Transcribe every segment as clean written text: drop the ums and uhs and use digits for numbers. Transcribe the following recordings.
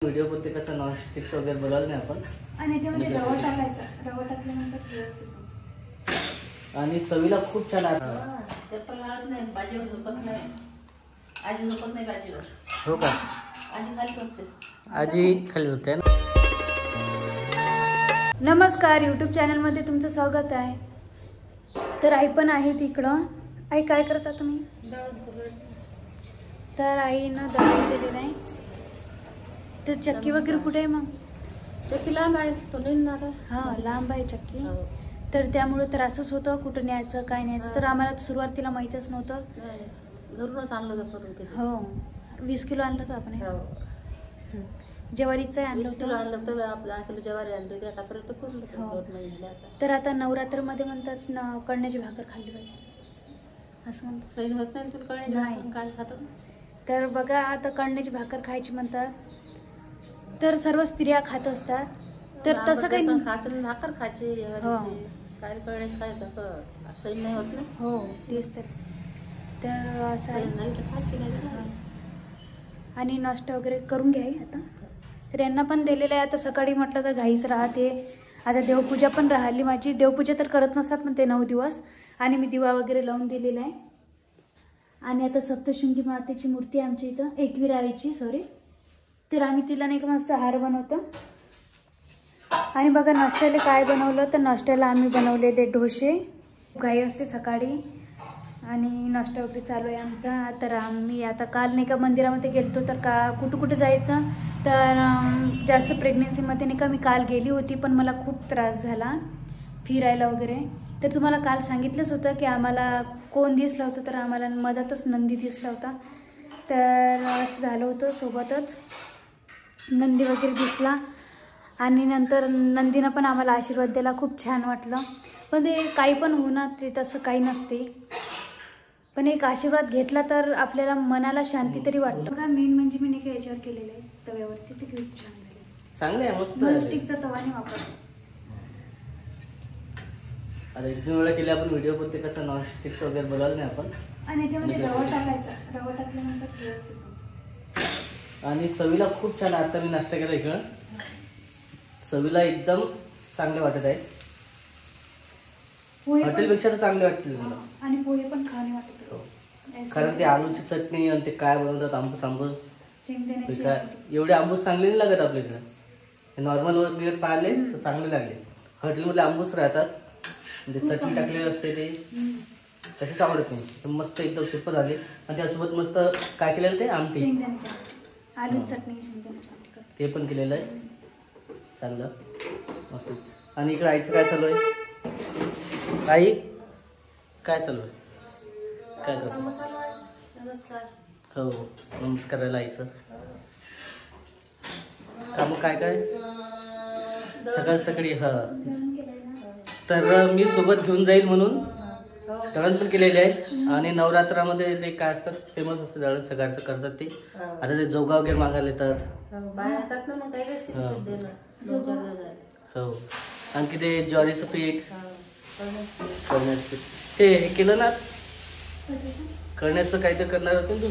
Video पण ते कसं नॉनस्टिक वगैरे बोलायला नाही आपण. आणि याच्यामध्ये रवा टाकायचा. रवा टाकल्यानंतर व्यवस्थित आणि चवीला खूप छान आहे. चप्पल घालत नाही, भाजीवर झोपत नाही. आजी झोपत नाही भाजीवर. हो का? आजी खाली झोपते. आजी खाली झोपते ना. नमस्कार, यूट्यूब चॅनलमध्ये तुमचं स्वागत आहे. तर आई पण आहे तिकडं. आई काय करता तुम्ही? तर आईनं दळण केलेलं आहे. तर चक्की वगैरे कुठे आहे मग? चक्की लांब आहे, तो नेणार. हां, लांब आहे चक्की. तर त्यामुळे तर असंच होतं, कुठं न्यायचं काय न्यायचं. तर आम्हाला सुरुवातीला माहीतच नव्हतं. घरूनच आणलं होतं करून. हो, 20 किलो आणलं होतं आपण. ज्वारीचं आणलं 20 किलो आणलं तर 10 किलो ज्वारी आणली होती. आतापर्यंत पूर्ण 2 महिने झाले आता. तर आता नवरात्रमध्ये म्हणतात ना, कळण्याची भाकर खाल्ली पाहिजे असं म्हणतात. सैन होत नाही तुला कळण्याची भाकर काय खातं. तर बघा, आता कळण्याची भाकर खायची म्हणतात. तर सर्व स्त्रिया खात असतात. तर तसं काही खायचं, भाकर खायची. काय कळण्याची काय सैन नाही होत ना. हो, तेच तर असं आहे. खायची नाही. आणि नाश्ता वगैरे करून घ्या आता. तर यांना पण दिलेलं आहे. आता सकाळी म्हटलं तर घाईच राहते. आता देवपूजा पण राहिली माझी. देवपूजा तर करत नसतात पण ते 9 दिवस. आणि मी दिवा वगैरे लावून दिलेला आहे. आणि आता सप्तशृंगी मातेची मूर्ती आहे आमच्या इथं, एकवीर आईची, सॉरी. तर आम्ही तिला नाही का मस्त हार बनवतो. आणि बघा नाश्त्याला काय बनवलं. तर नाश्त्याला आम्ही बनवलेले डोसे. घाई असते सकाळी आणि नाश्ता वगैरे चालू आहे आमचा. तर आम्ही आता काल नाही का मंदिरामध्ये गेलतो. तर कुठं जायचं. तर जास्त प्रेग्नेन्सीमध्ये नाही का मी काल गेली होती. पण मला खूप त्रास झाला फिरायला वगैरे. तर तुम्हाला काल सांगितलंच होतं की आम्हाला कोण दिसलं होतं. तर आम्हाला मधातच नंदी दिसला होता. तर असं झालं होतं, सोबतच नंदी वगैरे दिसला. आणि नंतर नंदीनं पण आम्हाला आशीर्वाद दिला. खूप छान वाटलं. पण ते काही पण होणार, ते तसं काही नसते. पण एक आशीर्वाद घेतला तर आपल्याला मनाला शांती तरी वाटतं. बघा, मेन म्हणजे मी नाही का याच्यावर केलेलं आहे तव्यावरती. ते खूप छान झाले. चांगले आहे, मस्त. नॉनस्टिकचा तवा नाही वापरला. आता 1-2 वेळा केले आपण व्हिडिओ, पण ते कसं नॉनस्टिक वगैरे बोलायला नाही आपण. आणि याच्यामध्ये रवा टाकायचा. रवा टाकल्यानंतर व्यवस्थित. आणि चवीला खूप छान. आता मी नाश्ता केला इकडं. चवीला एकदम चांगले वाटत आहे. हॉटेलपेक्षा तर चांगले वाटतील मला. आणि पोहे पण खाणे वाटत. कारण ते आलूची चटणी आणि ते काय बनवतात, आंबूस शेंगदाण्याची काय, एवढे आंबूस चांगले नाही लागत आपल्या इकडे. हे नॉर्मल वगैरे पाहिले तर चांगले लागले. हॉटेलमध्ये आंबूस राहतात, म्हणजे चटणी टाकलेली असते, ते तसेच आवडत नाही. तर मस्त एकदम सुपर झाले. आणि त्यासोबत मस्त काय केलेलं, ते आमटी, आलू चटणी, शेंगदाण्याची, ते पण केलेलं आहे. चांगलं मस्त. आणि इकडे आईचं काय चालू आहे? आई काय चालू आहे? काय करतो? नमस्कार. हो, नमस्काराला आईचं काम काय काय सकाळी. हा, तर मी सोबत घेऊन जाईल म्हणून दळण पण केलेले आहे. आणि नवरात्रामध्ये ते काय असतात, फेमस असतं दळण सकाळचं करतात ते. आता ते जोगा वगैरे मागायला येतात. हो, आणखी ते ज्वारीचं पीठ, कळण्याचं पीठ, ते हे केलं ना, करण्याचं काहीतरी करणार होते ना तू.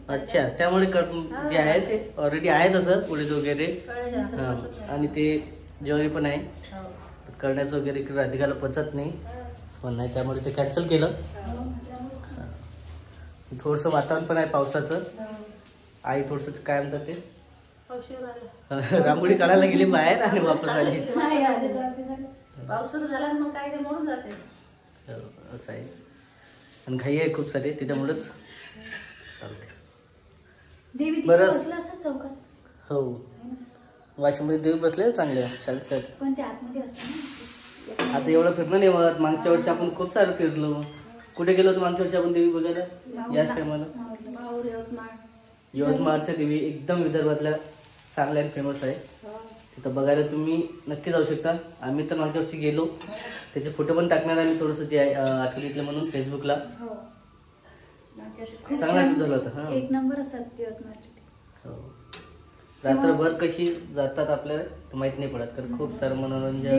अच्छा, त्यामुळे जे आहे ते ऑलरेडी आहे तसं उडीद वगैरे. आणि ते ज्वारी पण आहे. करण्याचं वगैरे राधिकाला पचत नाही पण नाही, त्यामुळे ते कॅन्सल केलं. थोडंसं वातावरण पण आहे पावसाचं. आई थोडंसं काय म्हणतात ते, रांगोळी काढायला गेली बाहेर आणि वापस आली. पाऊस सुरू झाला मग काय ते मोडून जाते. असं आहे. आणि घाई आहे खूप सारी, त्याच्यामुळेच चालते. बरं, हो, वाशिममध्ये देवी बसले चांगले छान. आता एवढं फिरणं नाही होत. मागच्या वर्षी आपण खूप सारं फिरलो. कुठे गेलो होतो मागच्या वर्षी आपण देवी बघायला? याच टायमाला यवतमाळच्या देवी एकदम विदर्भातल्या चांगल्या फेमस आहे. तिथं बघायला तुम्ही नक्की जाऊ शकता. आम्ही तर मागच्या वर्षी गेलो, त्याचे फोटो पण टाकणार आहे थोडंसं, जे आहे आठवणीतलं म्हणून फेसबुकला. चांगला झालं होतं. हा, 1 नंबर असतात यवतमाळचे. हो, रात्रभर कशी जातात आपल्याला माहित नाही पडत. कारण खूप सारं मनोरंजन,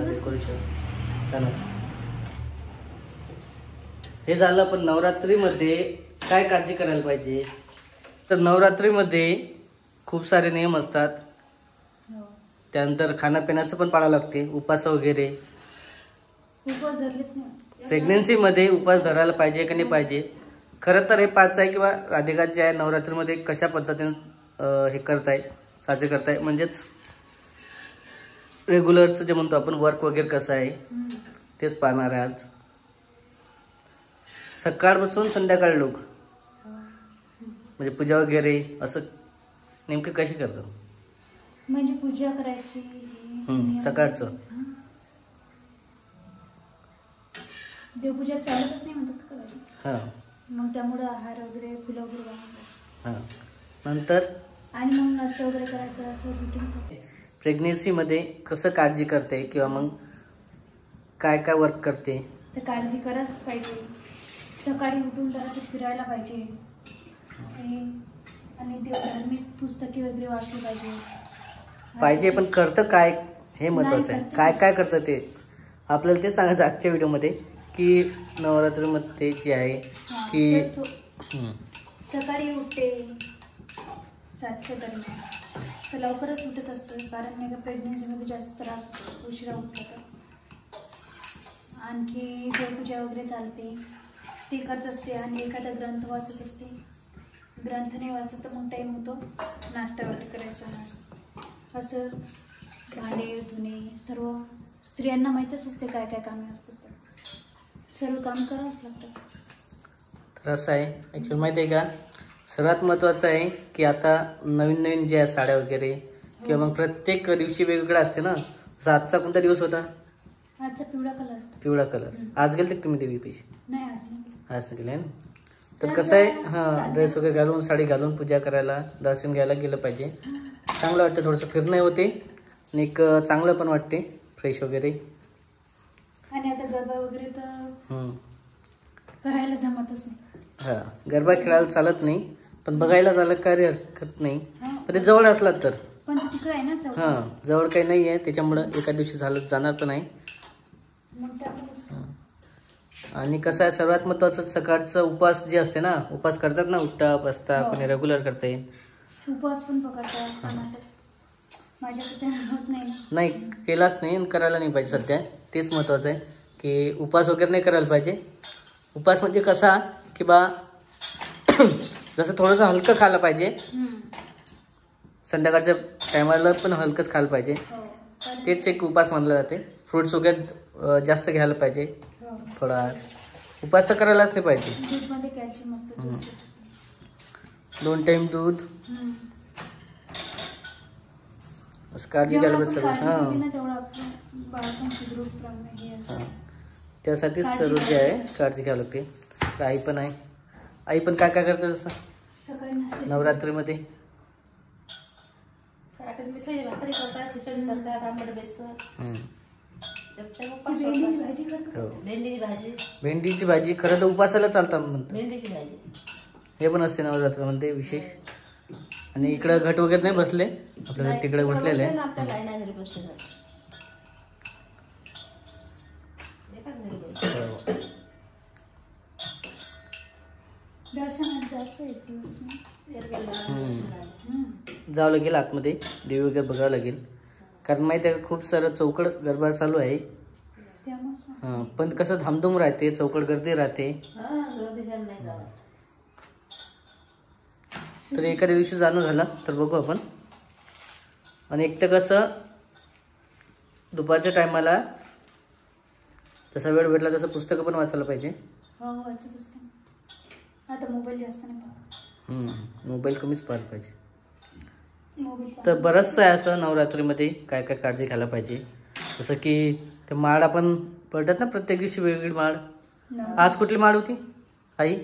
डेकोरेशन छान असतं. हे झालं, पण नवरात्रीमध्ये काय काळजी करायला पाहिजे? तर नवरात्रीमध्ये खूप सारे नियम असतात. त्यानंतर खाण्यापिण्याचं पण पाळावं लागते, उपास वगैरे. उपवास धरलेच नाही. प्रेग्नेन्सीमध्ये उपास धरायला पाहिजे की नाही पाहिजे? खरं तर हे 5 आहे किंवा राधिका जे आहे नवरात्रीमध्ये कशा पद्धतीने हे करताय, साजरे करताय, म्हणजेच रेग्युलरचं जे म्हणतो आपण वर्क वगैरे कसं आहे तेच पाहणार आहे आज. सकाळपासून संध्याकाळी लोक म्हणजे पूजा वगैरे असं नेमकं कशी करतात? म्हणजे पूजा करायची सकाळचं देवपूजा चालतच नाही म्हणतात का? हां. मग त्यामुळे आहार वगैरे फुलं वगैरे बनवायचे. हां. नंतर आणि मग नाश्ता वगैरे करायचं असं रुटीन. प्रेग्नेन्सीमध्ये कसं काळजी करते किंवा मग काय काय वर्क करते? तर काळजी करायच पाहिजे. सकाळी उठून जरासं फिरायला पाहिजे आणि धार्मिक पुस्तके वगैरे वाचली पाहिजे. पण करतं काय हे महत्वाचं आहे. काय काय करतं ते आपल्याला ते सांगायचं आजच्या व्हिडिओमध्ये, की नवरात्रीमध्ये जे आहे की सकाळी उठते 7च्या दरम्यान, तर लवकरच उठत असतं, कारण नाही का प्रेग्नेन्सीमध्ये जास्त त्रास होतो उशिरा उठला तर. आणखी देवपूजा वगैरे चालते ते करत असते आणि एखादा ग्रंथ वाचत असते. ग्रंथ नाही वाचत तर मग टाईम होतो नाश्ता वगैरे करायचा. असं भांडे धुणे सर्व स्त्रियांना माहीतच असते काय काय कामे असतात, सर्व काम करावंच लागतं. तर असं आहे ॲक्च्युअली माहिती आहे का, सर्वात महत्त्वाचं आहे की आता नवीन नवीन जे आहे साड्या वगैरे किंवा मग प्रत्येक दिवशी वेगवेगळा असते ना. जसं आजचा कोणता दिवस होता? आजचा पिवळा कलर. पिवळा कलर. आज गेले तुम्ही देवी पेशी? नाही आज नाही. आज गेले ना. तर कसं आहे, हां, ड्रेस वगैरे घालून साडी घालून पूजा करायला दर्शन घ्यायला गेलं पाहिजे. चांगलं वाटतं, थोडंसं फिरणं होते आणि एक चांगलं पण वाटते, फ्रेश वगैरे. आणि आता गरबा वगैरे तर करायला जमतच नाही. हां, गरबा खेळायला चालत नाही, पण बघायला झालं काही हरकत नाही. पण ते जवळ असला तर. पण तिकडे आहे ना जवळ. हां, जवळ काही नाही आहे, त्याच्यामुळं एका दिवशी झालं जाणार पण नाही. आणि कसं आहे, सर्वात महत्वाचं सकाळचं उपवास जे असते ना, उपवास करतात ना, उठता बसता, कोणी रेग्युलर करते. उपवास पण पकडतात. माझ्याकडे होत नाही ना. नाही केलाच नाही आणि करायला नाही पाहिजे सध्या. तेच महत्वाचं आहे की उपवास वगैरे नाही करायला पाहिजे. उपवास म्हणजे कसा की बा जसं थोडंसं हलकं खायला पाहिजे, संध्याकाळच्या टायमाला पण हलकंच खायला पाहिजे. तेच एक उपवास मानला जाते. फ्रुट्स वगैरे जास्त घ्यायला पाहिजे. थोडा उपवास तर करायलाच नाही पाहिजे. दूधमध्ये कॅल्शियम असतं. 2 टाइम दूध असं काळजी घ्यायला पाहिजे सर्व. त्यासाठी सर्व जे आहे काळजी घ्यावी लागते. आई पण आहे. आई पण काय काय करते जसं नवरात्रीमध्ये? भाकरी करतात, खिचडी करतात, आंबट बेसन, भेंडीची भाजी. भेंडीची भाजी खरं तर उपासाला चालतात म्हणतात. भेंडीची भाजी हे पण असते नवरात्रामध्ये विशेष. आणि इकडं घट वगैरे नाही बसले, आपल्याला तिकडे बसलेले आहे. आपल्याला नाही घरी बसले जावं लागेल आतमध्ये, देवी वगैरे बघावं लागेल. कारण माहिती आहे का, खूप सारं चौकड गरबा चालू आहे. हां, पण कसं धामधूम राहते, चौकड गर्दी राहते. तर एखाद्या दिवशी जाणं झालं तर बघू आपण. आणि एक तर कसं दुपारच्या टायमाला जसा वेळ भेटला तसं पुस्तकं पण वाचायला पाहिजे. आता मोबाईल जास्त नाही. मोबाईल कमीच पाहायला पाहिजे. तर बरंचसं आहे असं नवरात्रीमध्ये काय काय काळजी घ्यायला पाहिजे. जसं की ते माळ आपण पडतात ना, प्रत्येक दिवशी वेगवेगळी माळ. आज कुठली माळ होती आई?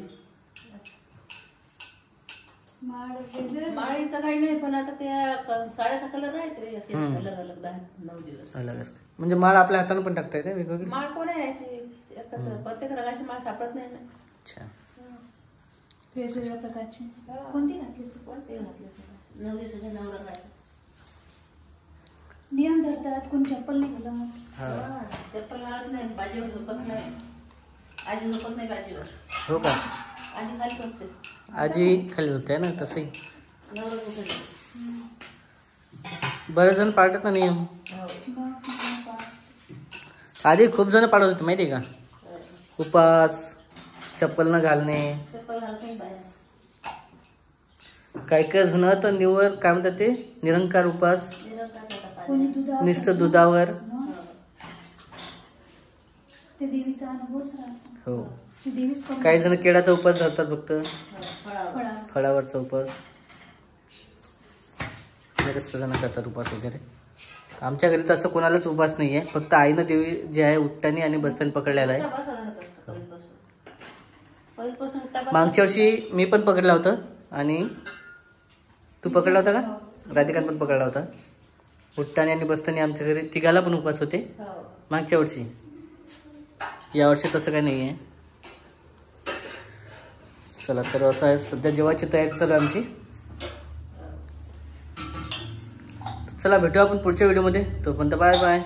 माळीचं काही नाही, पण आता त्या साड्याचा कलर आहे ते अलग अलग 9 दिवस अलग असते. म्हणजे माळ आपल्या हाताने पण टाकता येते वेगवेगळी? माळ कोण आहे याची, प्रत्येक रंगाची माळ सापडत नाही ना. अच्छा, वेगवेगळ्या प्रकारची. कोणती घातली? 9 दिवसाच्या 9 रंगाची. नियम धरतात, कोण चप्पल नाही घालत. चप्पल घालत नाही, बाजीवर झोपत नाही. आजी झोपत नाही बाजीवर. हो का? आजी खाली झोपते. आजी खाली झोपते ना तसंही. नवरा झोपते. बरेच जण पाळतात ना नियम. हो. आधी खूप जण पाळत होते माहिती आहे का? उपास, चप्पल न घालणे, चप्पल घालत नाही बाहेर. काय काय जण तर निवर काय म्हणतात ते निरंकार उपास, निरंकार करतात कोणी पाणी. दुधावर नुसतं दुधावर. ते देवीचा अनुभवच राहतो. हो. ते देवीच करून काही जण केळाचा उपास धरतात फक्त, हो, फळावर. फळावर. फळावरचा उपास. बरेच जण करतात उपास वगैरे. आमच्या घरी तसं कोणालाच उपास नाही आहे, फक्त आईनं देवी जे आहे उठतानी आणि बसतानी पकडलेला आहे. उठता बसा धरत असतो पहिलीपासून. पहिलीपासून उठता बसा. मागच्या वर्षी मी पण पकडला होता आणि तू पकडला होता का? राधिकाने पण पकडला होता. उठतानी आणि बसतानी आमच्या घरी तिघाला पण उपास होते हो. मागच्या वर्षी. यावर्षी तसं काही नाही आहे. चला सर्व असं आहे. सध्या जेवायची तयारी चालू आहे आमची. चला भेटू आपण पुढच्या व्हिडिओमध्ये. तोपर्यंत बाय बाय.